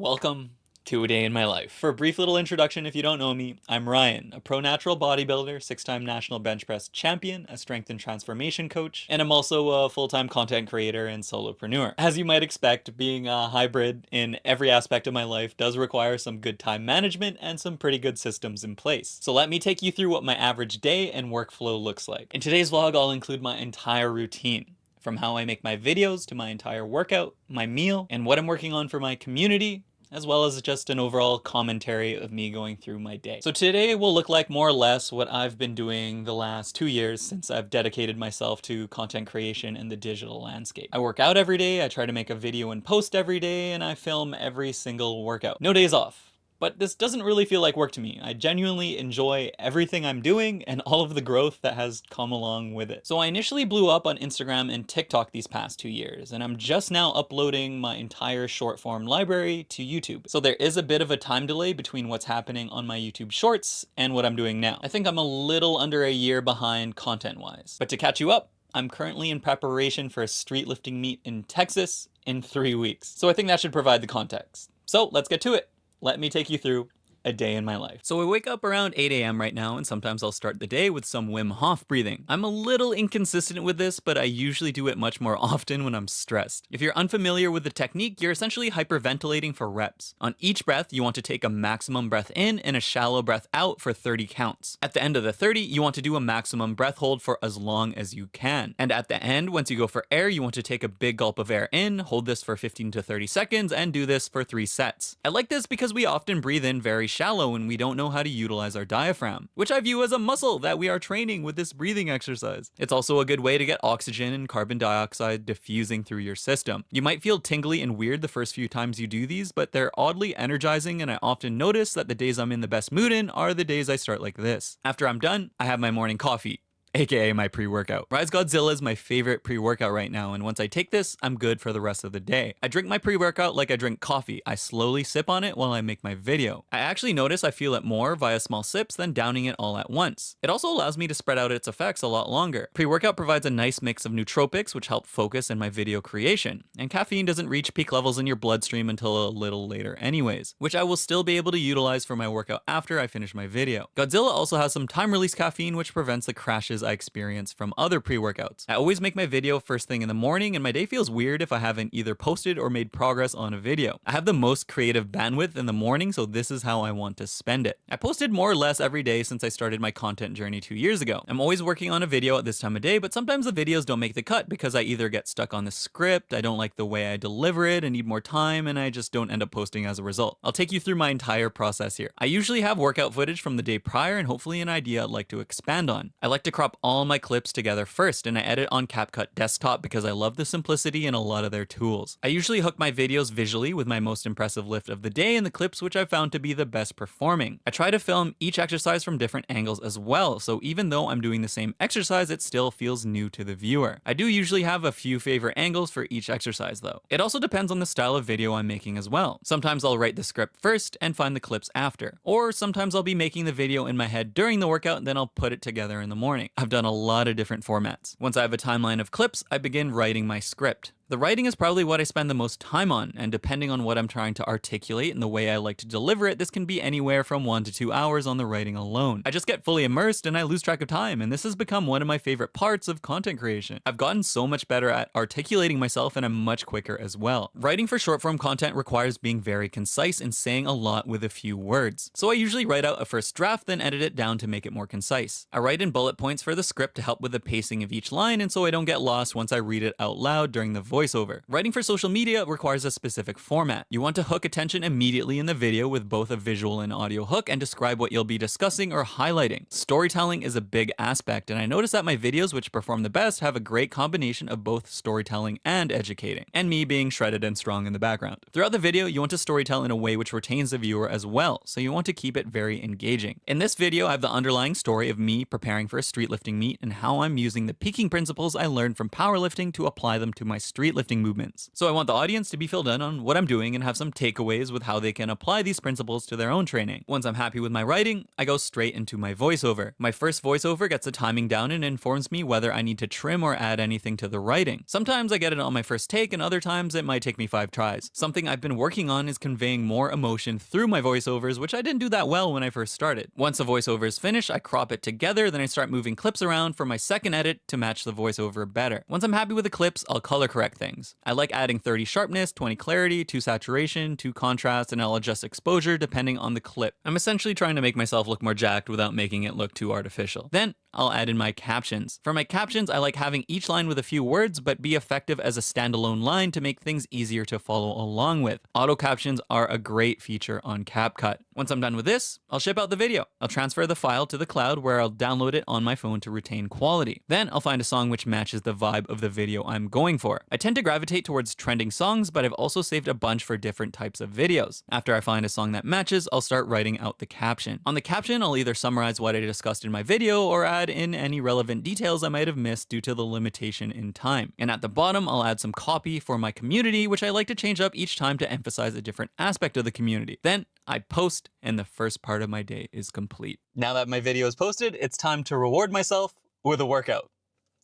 Welcome to A Day in My Life. For a brief little introduction, if you don't know me, I'm Ryan, a pro natural bodybuilder, 6-time national bench press champion, a strength and transformation coach, and I'm also a full-time content creator and solopreneur. As you might expect, being a hybrid in every aspect of my life does require some good time management and some pretty good systems in place. So let me take you through what my average day and workflow looks like. In today's vlog, I'll include my entire routine, from how I make my videos to my entire workout, my meal, and what I'm working on for my community, as well as just an overall commentary of me going through my day. So today will look like more or less what I've been doing the last 2 years since I've dedicated myself to content creation in the digital landscape. I work out every day, I try to make a video and post every day, and I film every single workout. No days off. But this doesn't really feel like work to me. I genuinely enjoy everything I'm doing and all of the growth that has come along with it. So I initially blew up on Instagram and TikTok these past 2 years, and I'm just now uploading my entire short form library to YouTube. So there is a bit of a time delay between what's happening on my YouTube shorts and what I'm doing now. I think I'm a little under a year behind content-wise. But to catch you up, I'm currently in preparation for a street lifting meet in Texas in 3 weeks. So I think that should provide the context. So let's get to it. Let me take you through a day in my life. So I wake up around 8 a.m. right now, and sometimes I'll start the day with some Wim Hof breathing. I'm a little inconsistent with this, but I usually do it much more often when I'm stressed. If you're unfamiliar with the technique, you're essentially hyperventilating for reps. On each breath, you want to take a maximum breath in and a shallow breath out for 30 counts. At the end of the 30, you want to do a maximum breath hold for as long as you can. And at the end, once you go for air, you want to take a big gulp of air in, hold this for 15 to 30 seconds, and do this for 3 sets. I like this because we often breathe in very shallow and we don't know how to utilize our diaphragm, which I view as a muscle that we are training with this breathing exercise. It's also a good way to get oxygen and carbon dioxide diffusing through your system. You might feel tingly and weird the first few times you do these, but they're oddly energizing, and I often notice that the days I'm in the best mood in are the days I start like this. After I'm done, I have my morning coffee, aka my pre-workout. Rise Godzilla is my favorite pre-workout right now, and once I take this, I'm good for the rest of the day. I drink my pre-workout like I drink coffee. I slowly sip on it while I make my video. I actually notice I feel it more via small sips than downing it all at once. It also allows me to spread out its effects a lot longer. Pre-workout provides a nice mix of nootropics, which help focus in my video creation, and caffeine doesn't reach peak levels in your bloodstream until a little later anyways, which I will still be able to utilize for my workout after I finish my video. Godzilla also has some time-release caffeine, which prevents the crashes I experience from other pre-workouts. I always make my video first thing in the morning, and my day feels weird if I haven't either posted or made progress on a video. I have the most creative bandwidth in the morning, so this is how I want to spend it. I posted more or less every day since I started my content journey 2 years ago. I'm always working on a video at this time of day, but sometimes the videos don't make the cut because I either get stuck on the script, I don't like the way I deliver it and need more time, and I just don't end up posting as a result. I'll take you through my entire process here. I usually have workout footage from the day prior and hopefully an idea I'd like to expand on. I like to crop all my clips together first, and I edit on CapCut Desktop because I love the simplicity in a lot of their tools. I usually hook my videos visually with my most impressive lift of the day and the clips which I've found to be the best performing. I try to film each exercise from different angles as well, so even though I'm doing the same exercise, it still feels new to the viewer. I do usually have a few favorite angles for each exercise though. It also depends on the style of video I'm making as well. Sometimes I'll write the script first and find the clips after, or sometimes I'll be making the video in my head during the workout and then I'll put it together in the morning. I've done a lot of different formats. Once I have a timeline of clips, I begin writing my script. The writing is probably what I spend the most time on, and depending on what I'm trying to articulate and the way I like to deliver it, this can be anywhere from 1 to 2 hours on the writing alone. I just get fully immersed and I lose track of time, and this has become one of my favorite parts of content creation. I've gotten so much better at articulating myself, and I'm much quicker as well. Writing for short form content requires being very concise and saying a lot with a few words. So I usually write out a first draft, then edit it down to make it more concise. I write in bullet points for the script to help with the pacing of each line, and so I don't get lost once I read it out loud during the voiceover. Writing for social media requires a specific format. You want to hook attention immediately in the video with both a visual and audio hook and describe what you'll be discussing or highlighting. Storytelling is a big aspect, and I notice that my videos which perform the best have a great combination of both storytelling and educating, and me being shredded and strong in the background. Throughout the video, you want to storytell in a way which retains the viewer as well, so you want to keep it very engaging. In this video, I have the underlying story of me preparing for a street lifting meet and how I'm using the peaking principles I learned from powerlifting to apply them to my street street lifting movements. So I want the audience to be filled in on what I'm doing and have some takeaways with how they can apply these principles to their own training. Once I'm happy with my writing, I go straight into my voiceover. My first voiceover gets the timing down and informs me whether I need to trim or add anything to the writing. Sometimes I get it on my first take, and other times it might take me 5 tries. Something I've been working on is conveying more emotion through my voiceovers, which I didn't do that well when I first started. Once the voiceover is finished, I crop it together, then I start moving clips around for my second edit to match the voiceover better. Once I'm happy with the clips, I'll color correct things. I like adding 30 sharpness, 20 clarity, 2 saturation, 2 contrast, and I'll adjust exposure depending on the clip. I'm essentially trying to make myself look more jacked without making it look too artificial. Then I'll add in my captions. For my captions, I like having each line with a few words, but be effective as a standalone line to make things easier to follow along with. Auto captions are a great feature on CapCut. Once I'm done with this, I'll ship out the video. I'll transfer the file to the cloud where I'll download it on my phone to retain quality. Then I'll find a song which matches the vibe of the video I'm going for. I tend to gravitate towards trending songs, but I've also saved a bunch for different types of videos. After I find a song that matches, I'll start writing out the caption. On the caption, I'll either summarize what I discussed in my video or add in any relevant details I might have missed due to the limitation in time. And at the bottom, I'll add some copy for my community, which I like to change up each time to emphasize a different aspect of the community. Then I post, and the first part of my day is complete. Now that my video is posted, it's time to reward myself with a workout.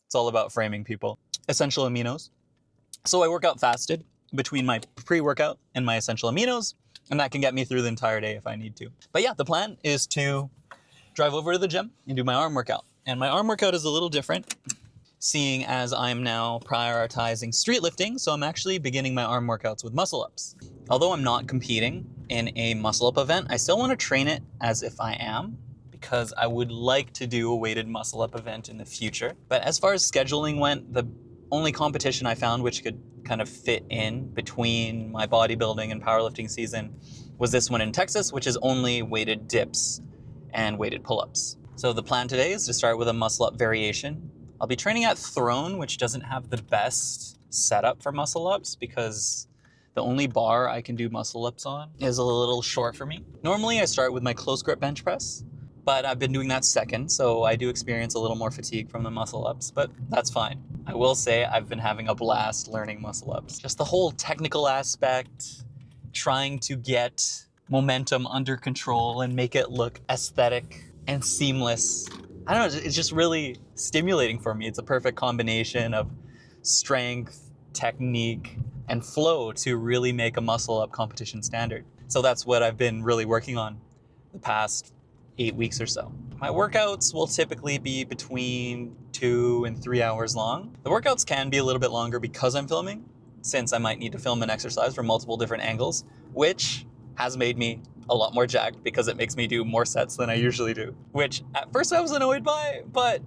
It's all about framing, people. Essential aminos. So I work out fasted between my pre-workout and my essential aminos, and that can get me through the entire day if I need to. But yeah, the plan is to drive over to the gym and do my arm workout. And my arm workout is a little different, seeing as I'm now prioritizing street lifting, so I'm actually beginning my arm workouts with muscle ups. Although I'm not competing in a muscle up event, I still want to train it as if I am, because I would like to do a weighted muscle up event in the future. But as far as scheduling went, the only competition I found which could kind of fit in between my bodybuilding and powerlifting season was this one in Texas, which is only weighted dips and weighted pull-ups. So the plan today is to start with a muscle up variation. I'll be training at Throne, which doesn't have the best setup for muscle ups because the only bar I can do muscle ups on is a little short for me. Normally I start with my close grip bench press, but I've been doing that second, so I do experience a little more fatigue from the muscle ups, but that's fine. I will say I've been having a blast learning muscle ups. Just the whole technical aspect, trying to get momentum under control and make it look aesthetic and seamless. I don't know, it's just really stimulating for me. It's a perfect combination of strength, technique, and flow to really make a muscle up competition standard. So that's what I've been really working on the past 8 weeks or so. My workouts will typically be between 2 and 3 hours long. The workouts can be a little bit longer because I'm filming, since I might need to film an exercise from multiple different angles, which has made me a lot more jacked because it makes me do more sets than I usually do, which at first I was annoyed by, but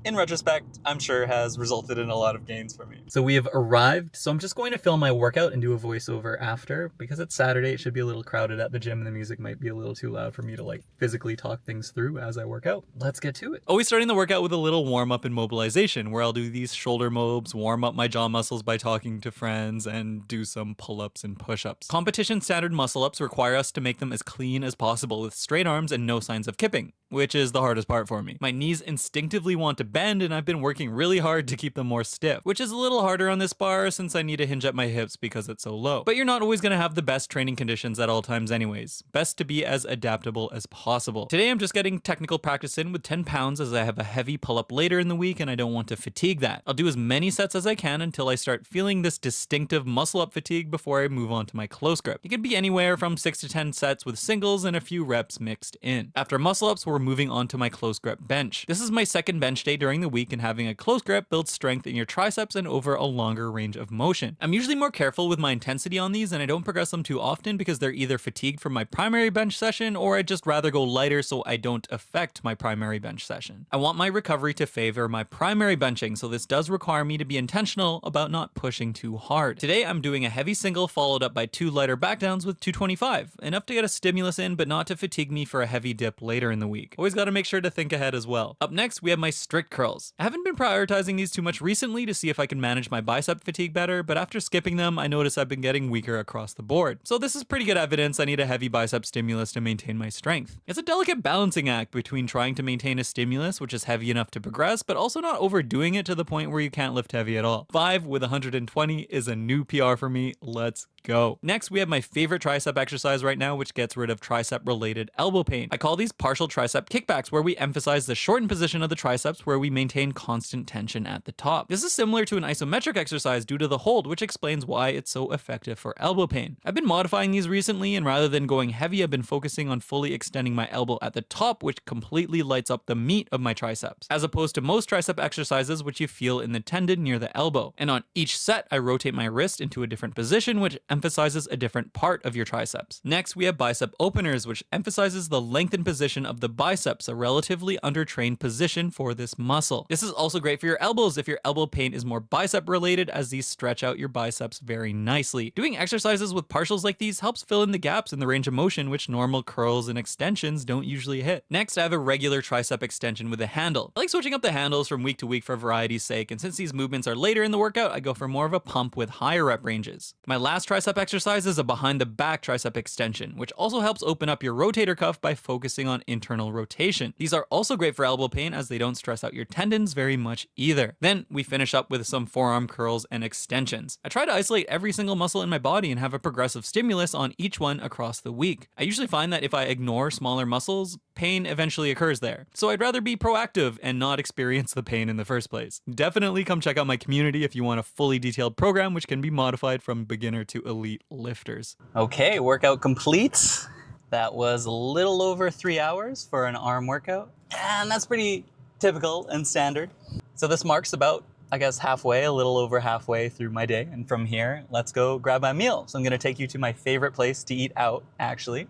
in retrospect, I'm sure has resulted in a lot of gains for me. So we have arrived. So I'm just going to film my workout and do a voiceover after. Because it's Saturday, it should be a little crowded at the gym and the music might be a little too loud for me to like physically talk things through as I work out. Let's get to it. Always starting the workout with a little warm up and mobilization where I'll do these shoulder mobs, warm up my jaw muscles by talking to friends, and do some pull-ups and push-ups. Competition standard muscle ups require us to make them as clean as possible with straight arms and no signs of kipping, which is the hardest part for me. My knees instinctively want to bend, and I've been working really hard to keep them more stiff, which is a little harder on this bar since I need to hinge at my hips because it's so low. But you're not always gonna have the best training conditions at all times anyways. Best to be as adaptable as possible. Today I'm just getting technical practice in with 10 pounds as I have a heavy pull-up later in the week and I don't want to fatigue that. I'll do as many sets as I can until I start feeling this distinctive muscle-up fatigue before I move on to my close grip. It could be anywhere from 6 to 10 sets with singles and a few reps mixed in. After muscle-ups, we're moving on to my close grip bench. This is my second bench day during the week, and having a close grip builds strength in your triceps and over a longer range of motion. I'm usually more careful with my intensity on these, and I don't progress them too often because they're either fatigued from my primary bench session or I'd just rather go lighter so I don't affect my primary bench session. I want my recovery to favor my primary benching, so this does require me to be intentional about not pushing too hard. Today I'm doing a heavy single followed up by 2 lighter backdowns with 225, enough to get a stimulus in but not to fatigue me for a heavy dip later in the week. Always gotta make sure to think ahead as well. Up next we have my strict curls. I haven't been prioritizing these too much recently to see if I can manage my bicep fatigue better, but after skipping them, I notice I've been getting weaker across the board. So this is pretty good evidence I need a heavy bicep stimulus to maintain my strength. It's a delicate balancing act between trying to maintain a stimulus which is heavy enough to progress, but also not overdoing it to the point where you can't lift heavy at all. 5 with 120 is a new PR for me. Let's go. Next, we have my favorite tricep exercise right now, which gets rid of tricep related elbow pain. I call these partial tricep kickbacks, where we emphasize the shortened position of the triceps where we maintain constant tension at the top. This is similar to an isometric exercise due to the hold, which explains why it's so effective for elbow pain. I've been modifying these recently, and rather than going heavy, I've been focusing on fully extending my elbow at the top, which completely lights up the meat of my triceps, as opposed to most tricep exercises which you feel in the tendon near the elbow. And on each set, I rotate my wrist into a different position, which emphasizes a different part of your triceps. Next, we have bicep openers, which emphasizes the lengthened position of the biceps, a relatively undertrained position for this muscle. This is also great for your elbows if your elbow pain is more bicep related, as these stretch out your biceps very nicely. Doing exercises with partials like these helps fill in the gaps in the range of motion which normal curls and extensions don't usually hit. Next, I have a regular tricep extension with a handle. I like switching up the handles from week to week for variety's sake, and since these movements are later in the workout, I go for more of a pump with higher rep ranges. My last tricep exercise is a behind the back tricep extension, which also helps open up your rotator cuff by focusing on internal rotation. These are also great for elbow pain as they don't stress out your tendons very much either. Then we finish up with some forearm curls and extensions. I try to isolate every single muscle in my body and have a progressive stimulus on each one across the week. I usually find that if I ignore smaller muscles, pain eventually occurs there. So I'd rather be proactive and not experience the pain in the first place. Definitely come check out my community if you want a fully detailed program which can be modified from beginner to elite lifters. Okay, workout complete. That was a little over 3 hours for an arm workout, and that's pretty typical and standard. So this marks about, I guess, halfway, a little over halfway through my day, and from here, let's go grab my meal. So I'm gonna take you to my favorite place to eat out, actually.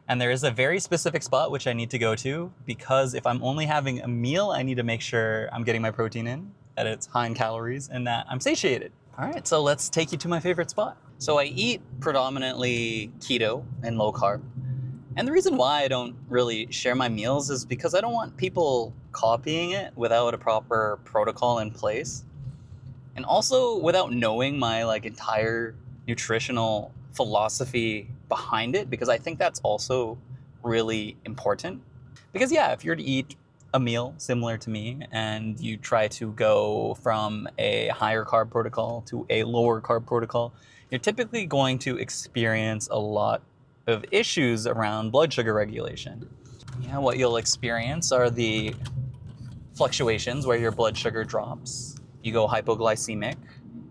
And there is a very specific spot which I need to go to, because if I'm only having a meal, I need to make sure I'm getting my protein in, that it's high in calories, and that I'm satiated. All right, so let's take you to my favorite spot. So I eat predominantly keto and low carb. And the reason why I don't really share my meals is because I don't want people copying it without a proper protocol in place. And also without knowing my entire nutritional philosophy behind it, because I think that's also really important. Because yeah, if you're to eat a meal similar to me and you try to go from a higher carb protocol to a lower carb protocol, you're typically going to experience a lot of issues around blood sugar regulation. Yeah, what you'll experience are the fluctuations where your blood sugar drops. You go hypoglycemic,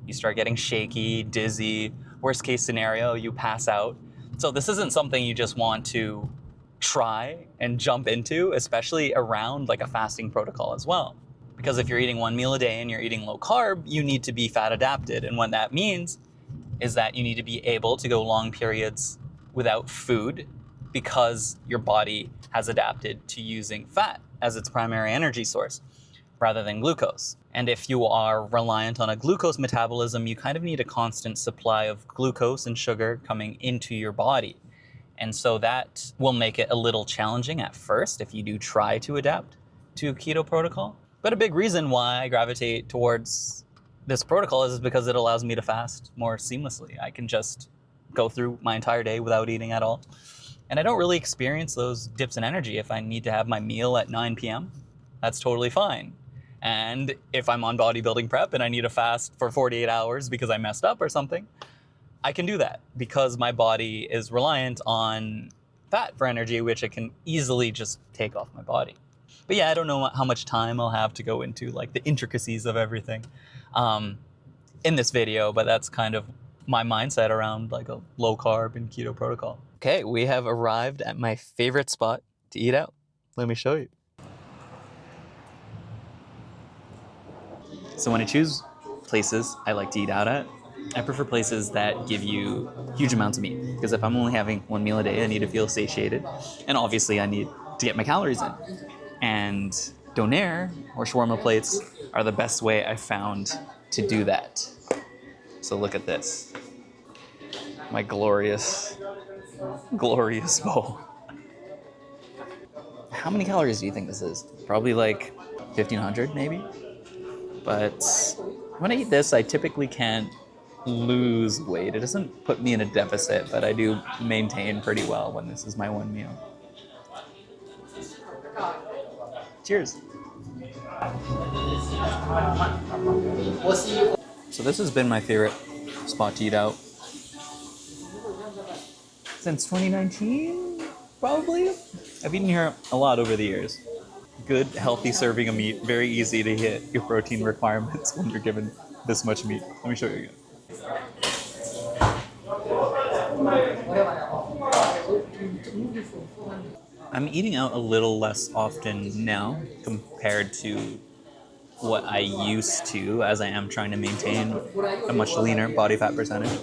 you start getting shaky, dizzy, worst case scenario, you pass out. So this isn't something you just want to try and jump into, especially around a fasting protocol as well. Because if you're eating one meal a day and you're eating low carb, you need to be fat adapted. And what that means is that you need to be able to go long periods without food because your body has adapted to using fat as its primary energy source rather than glucose. And if you are reliant on a glucose metabolism, you kind of need a constant supply of glucose and sugar coming into your body. And so that will make it a little challenging at first if you do try to adapt to a keto protocol. But a big reason why I gravitate towards this protocol is because it allows me to fast more seamlessly. I can just go through my entire day without eating at all. And I don't really experience those dips in energy. If I need to have my meal at 9 p.m., that's totally fine. And if I'm on bodybuilding prep and I need to fast for 48 hours because I messed up or something, I can do that because my body is reliant on fat for energy, which it can easily just take off my body. But yeah, I don't know how much time I'll have to go into the intricacies of everything in this video, but that's kind of my mindset around a low carb and keto protocol. Okay, we have arrived at my favorite spot to eat out. Let me show you. So when I choose places I like to eat out at, I prefer places that give you huge amounts of meat. Because if I'm only having one meal a day, I need to feel satiated. And obviously I need to get my calories in. And doner or shawarma plates are the best way I found to do that. So look at this. My glorious, glorious bowl. How many calories do you think this is? Probably 1,500 maybe. But when I eat this, I typically can't lose weight. It doesn't put me in a deficit, but I do maintain pretty well when this is my one meal. Cheers. So this has been my favorite spot to eat out since 2019, probably. I've eaten here a lot over the years. Good, healthy serving of meat. Very easy to hit your protein requirements when you're given this much meat. Let me show you again. I'm eating out a little less often now compared to what I used to, as I am trying to maintain a much leaner body fat percentage.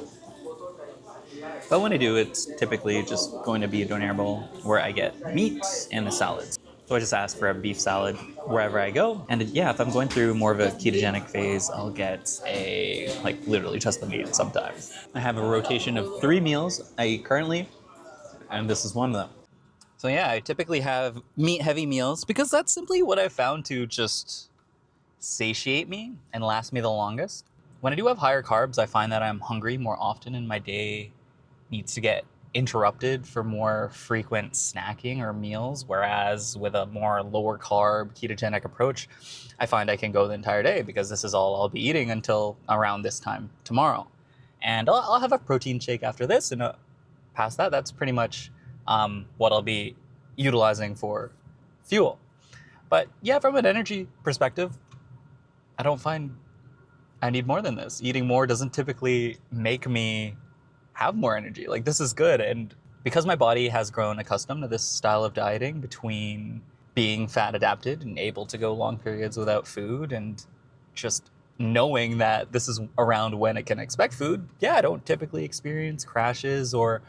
But when I do, it's typically just going to be a donair bowl where I get meat and the salads. So I just ask for a beef salad wherever I go. And yeah, if I'm going through more of a ketogenic phase, I'll get literally just the meat sometimes. I have a rotation of 3 meals I eat currently, and this is one of them. So yeah, I typically have meat-heavy meals because that's simply what I've found to just satiate me and last me the longest. When I do have higher carbs, I find that I'm hungry more often and my day needs to get interrupted for more frequent snacking or meals, whereas with a more lower carb ketogenic approach, I find I can go the entire day because this is all I'll be eating until around this time tomorrow. And I'll have a protein shake after this, and past that, that's pretty much what I'll be utilizing for fuel. But yeah, from an energy perspective, I don't find I need more than this. Eating more doesn't typically make me have more energy. Like, this is good. And because my body has grown accustomed to this style of dieting, between being fat adapted and able to go long periods without food and just knowing that this is around when it can expect food, yeah, I don't typically experience crashes, or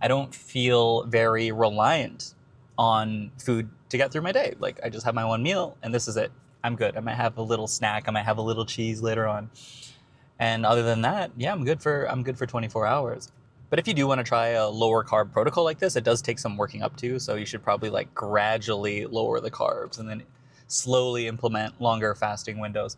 I don't feel very reliant on food to get through my day. Like, I just have my one meal and this is it. I'm good. I might have a little snack. I might have a little cheese later on. And other than that, yeah, I'm good for 24 hours. But if you do want to try a lower carb protocol like this, it does take some working up to. So you should probably gradually lower the carbs and then slowly implement longer fasting windows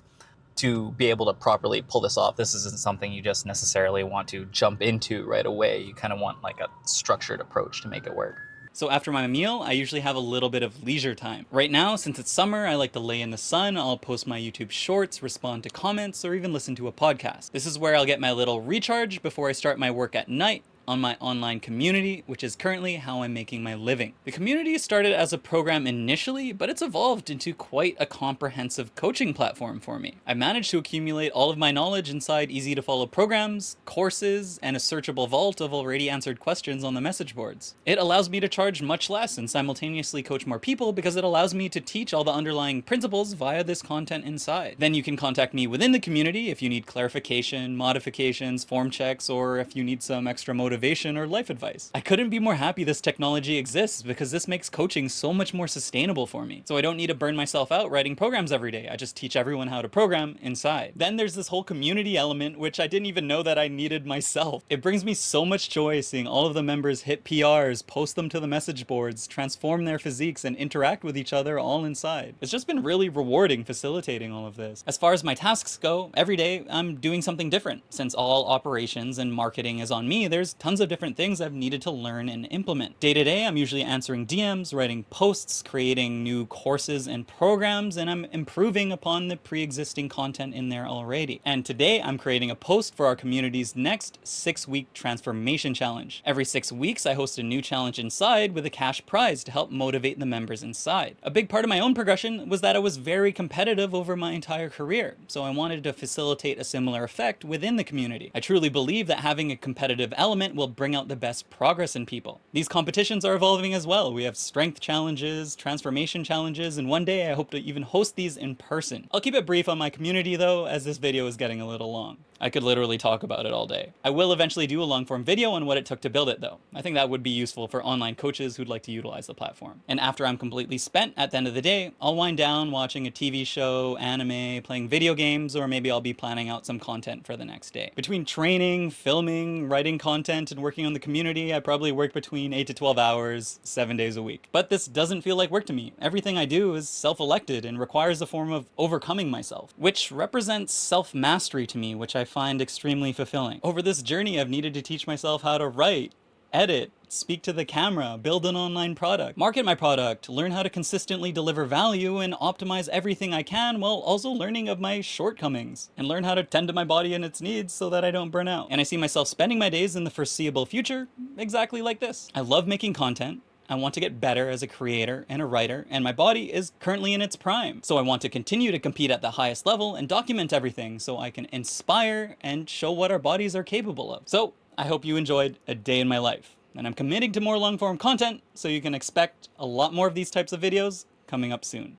to be able to properly pull this off. This isn't something you just necessarily want to jump into right away. You kind of want a structured approach to make it work. So after my meal, I usually have a little bit of leisure time. Right now, since it's summer, I like to lay in the sun. I'll post my YouTube shorts, respond to comments, or even listen to a podcast. This is where I'll get my little recharge before I start my work at night on my online community, which is currently how I'm making my living. The community started as a program initially, but it's evolved into quite a comprehensive coaching platform for me. I managed to accumulate all of my knowledge inside easy to follow programs, courses, and a searchable vault of already answered questions on the message boards. It allows me to charge much less and simultaneously coach more people because it allows me to teach all the underlying principles via this content inside. Then you can contact me within the community if you need clarification, modifications, form checks, or if you need some extra motivation or life advice. I couldn't be more happy this technology exists because this makes coaching so much more sustainable for me. So I don't need to burn myself out writing programs every day. I just teach everyone how to program inside. Then there's this whole community element, which I didn't even know that I needed myself. It brings me so much joy seeing all of the members hit PRs, post them to the message boards, transform their physiques, and interact with each other all inside. It's just been really rewarding facilitating all of this. As far as my tasks go, every day I'm doing something different. Since all operations and marketing is on me, there's tons of different things I've needed to learn and implement. Day to day, I'm usually answering DMs, writing posts, creating new courses and programs, and I'm improving upon the pre-existing content in there already. And today, I'm creating a post for our community's next 6-week transformation challenge. Every 6 weeks, I host a new challenge inside with a cash prize to help motivate the members inside. A big part of my own progression was that I was very competitive over my entire career, so I wanted to facilitate a similar effect within the community. I truly believe that having a competitive element will bring out the best progress in people. These competitions are evolving as well. We have strength challenges, transformation challenges, and one day I hope to even host these in person. I'll keep it brief on my community though, as this video is getting a little long. I could literally talk about it all day. I will eventually do a long form video on what it took to build it though. I think that would be useful for online coaches who'd like to utilize the platform. And after I'm completely spent at the end of the day, I'll wind down watching a TV show, anime, playing video games, or maybe I'll be planning out some content for the next day. Between training, filming, writing content, and working on the community, I probably work between 8 to 12 hours, 7 days a week. But this doesn't feel like work to me. Everything I do is self-elected and requires a form of overcoming myself, which represents self-mastery to me, which I find extremely fulfilling. Over this journey, I've needed to teach myself how to write, edit, speak to the camera, build an online product, market my product, learn how to consistently deliver value, and optimize everything I can while also learning of my shortcomings, and learn how to tend to my body and its needs so that I don't burn out. And I see myself spending my days in the foreseeable future exactly like this. I love making content. I want to get better as a creator and a writer, and my body is currently in its prime. So I want to continue to compete at the highest level and document everything so I can inspire and show what our bodies are capable of. So I hope you enjoyed a day in my life. And I'm committing to more long form content, so you can expect a lot more of these types of videos coming up soon.